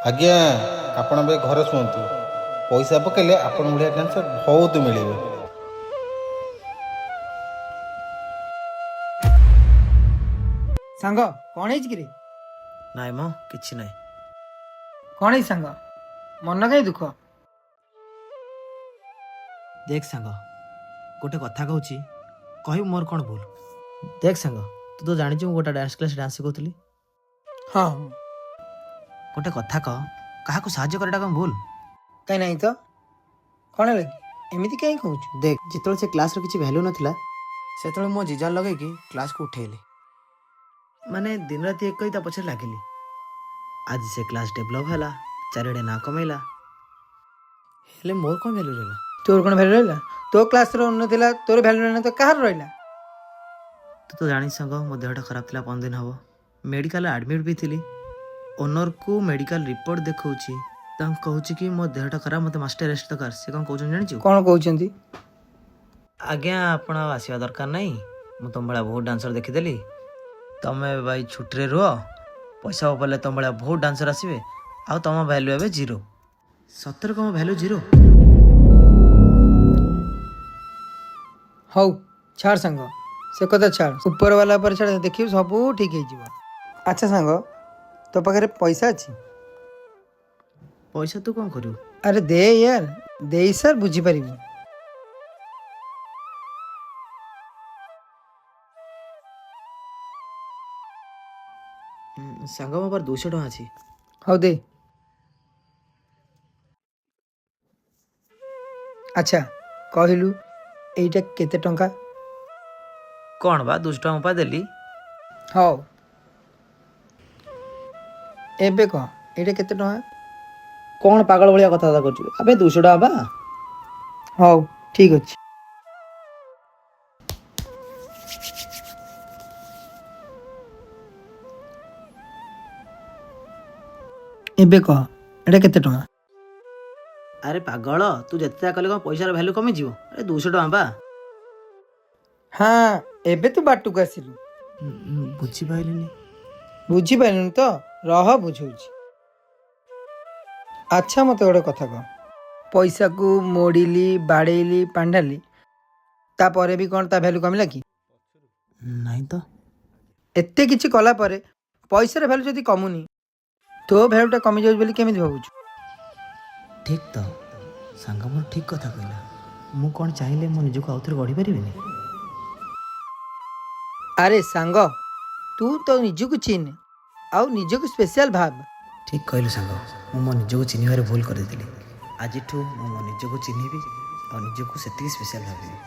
ଆଜ୍ଞା ଆପଣ ଏବେ ଘରେ ଶୁଅନ୍ତୁ। ପଇସା ପକେଇଲେ ଆପଣ ଭଳିଆ ଡ୍ୟାନ୍ସର ବହୁତ ମିଳିବେ। ସାଙ୍ଗ କ'ଣ ହେଇଛି କିରେ? ନାଇଁ ମ କିଛି ନାହିଁ। କ'ଣ ହେଇଛି ସାଙ୍ଗ, ମନ କାହିଁ ଦୁଃଖ? ଦେଖ ସାଙ୍ଗ, ଗୋଟେ କଥା କହୁଛି, କହିବୁ ମୋର କ'ଣ ଭୁଲ। ଦେଖ ସାଙ୍ଗ, ତୁ ତ ଜାଣିଛୁ ମୁଁ ଗୋଟେ ଡ୍ୟାନ୍ସ କ୍ଲାସ୍ ଡ୍ୟାନ୍ସ ଶିଖଉଥିଲି। ହଁ ଗୋଟେ କଥା କହ, କାହାକୁ ସାହାଯ୍ୟ କରିଟା କ'ଣ ଭୁଲ? କାହିଁ ନାହିଁ ତ, କ'ଣ ହେଲା କି? ଏମିତି କାହିଁ କହୁଛୁ? ଦେଖ, ଯେତେବେଳେ ସେ କ୍ଲାସ୍ର କିଛି ଭ୍ୟାଲ୍ୟୁ ନଥିଲା ସେତେବେଳେ ମୋ ଜିଜା ଲଗେଇକି କ୍ଲାସ୍କୁ ଉଠେଇଲି। ମାନେ ଦିନ ରାତି ଏକ କରି ତା ପଛରେ ଲାଗିଲି। ଆଜି ସେ କ୍ଲାସ୍ ଡେଭଲପ୍ ହେଲା, ଚାରିଆଡ଼େ ନାଁ କମେଇଲା, ହେଲେ ମୋର କ'ଣ ଭ୍ୟାଲ୍ୟୁ ରହିଲା? ତୋର କ'ଣ ଭ୍ୟାଲୁ ରହିଲା? ତୋ କ୍ଲାସ୍ର ଉନ୍ନତି ହେଲା, ତୋର ଭ୍ୟାଲୁ ରହିଲା ତ କାହାର ରହିଲା? ତୁ ତ ଜାଣିଛୁ ସାଙ୍ଗ, ମୋ ଦେହଟା ଖରାପ ଥିଲା 15 ଦିନ ହେବ। ମେଡ଼ିକାଲରେ ଆଡ଼ମିଟ୍ ବି ଥିଲି। ଓନର୍କୁ ମେଡ଼ିକାଲ ରିପୋର୍ଟ ଦେଖାଉଛି, ତାଙ୍କୁ କହୁଛି କି ମୋ ଦେହଟା ଖରାପ, ମୋତେ ମାଷ୍ଟର ରେଷ୍ଟ ଦରକାର। ସେ କ'ଣ କହୁଛନ୍ତି ଜାଣିଛୁ? କ'ଣ କହୁଛନ୍ତି? ଆଜ୍ଞା ଆପଣ ଆଉ ଆସିବା ଦରକାର ନାହିଁ, ମୁଁ ତମ ଭଳିଆ ବହୁତ ଡାନ୍ସର ଦେଖିଦେଲି। ତମେ ଭାଇ ଛୁଟିରେ ରୁହ, ପଇସା ପଡ଼ିଲେ ତମ ଭଳିଆ ବହୁତ ଡାନ୍ସର ଆସିବେ, ଆଉ ତମ ଭ୍ୟାଲ୍ୟୁ ଏବେ ଜିରୋ। ସତରେ କ'ଣ ଭ୍ୟାଲ୍ୟୁ ଜିରୋ? ହଉ ଛାଡ଼ ସାଙ୍ଗ, ସେ କଥା ଛାଡ଼, ଉପର ବାଲା ଉପରେ ଛାଡ଼, ଦେଖିବୁ ସବୁ ଠିକ୍ ହେଇଯିବ। ଆଚ୍ଛା ସାଙ୍ଗ, ତୋ ପାଖରେ ପଇସା ଅଛି? ପଇସା ତୁ କ'ଣ କରିବୁ? ଆରେ ଦେ ୟାର, ଦେଇ ସାର୍ ବୁଝିପାରିବୁ। ସାଙ୍ଗ ମୋ ପାଖରେ 200 ଟଙ୍କା ଅଛି। ହଉ ଦେ। ଆଚ୍ଛା କହିଲୁ, ଏଇଟା କେତେ ଟଙ୍କା? କ'ଣ ବା 200 ଟଙ୍କା ମୋ ପାଖରେ ଦେଲି? ହଉ ଏବେ କହ, ଏଇଟା କେତେ ଟଙ୍କା? କ'ଣ ପାଗଳ ଭଳିଆ କଥାବାର୍ତ୍ତା କରୁଛୁ? ଆବେ 200 ଟଙ୍କା ବା। ହଉ ଠିକ୍ ଅଛି। ଏବେ କହ, ଏଇଟା କେତେ ଟଙ୍କା? ଆରେ ପାଗଳ, ତୁ ଯେତେ ଯାହା କଲେ କ'ଣ ପଇସାର ଭ୍ୟାଲ୍ୟୁ କମିଯିବ? ଆରେ 200 ଟଙ୍କା ବା। ହଁ ଏବେ ତୁ ବାଟକୁ ଆସିଲୁ। ବୁଝିପାରିଲିନି। ବୁଝିପାରିଲୁନି ତ, ରହ ବୁଝଉଛି। ଆଚ୍ଛା ମୋତେ ଗୋଟେ କଥା କହ, ପଇସାକୁ ମୋଡ଼ିଲି, ବାଡ଼େଇଲି, ପାଣ୍ଡାଲି, ତାପରେ ବି କ'ଣ ତା ଭ୍ୟାଲୁ କମିଲା କି? ନାଇଁ ତ। ଏତେ କିଛି କଲା ପରେ ପଇସାର ଭ୍ୟାଲୁ ଯଦି କମୁନି, ତୋ ଭ୍ୟାଲୁଟା କମିଯାଉଛି ବୋଲି କେମିତି ଭାବୁଛୁ? ଠିକ୍ ତ, ସାଙ୍ଗ ମୋର ଠିକ୍ କଥା କହିଲା। ମୁଁ କ'ଣ ଚାହିଁଲେ ମୋ ନିଜକୁ ଆଉଥରେ ଗଢ଼ିପାରିବିନି? ଆରେ ସାଙ୍ଗ, ତୁ ତ ନିଜକୁ ଚିହ୍ନ, ଆଉ ନିଜକୁ ସ୍ପେଶିଆଲ ଭାବ। ଠିକ୍ କହିଲୁ ସାଙ୍ଗ, ମୁଁ ମୋ ନିଜକୁ ଚିହ୍ନିବାରେ ଭୁଲ କରିଦେଇଥିଲି। ଆଜିଠୁ ମୁଁ ମୋ ନିଜକୁ ଚିହ୍ନିବି ଆଉ ନିଜକୁ ସେତିକି ସ୍ପେଶାଲ ଭାବିବି।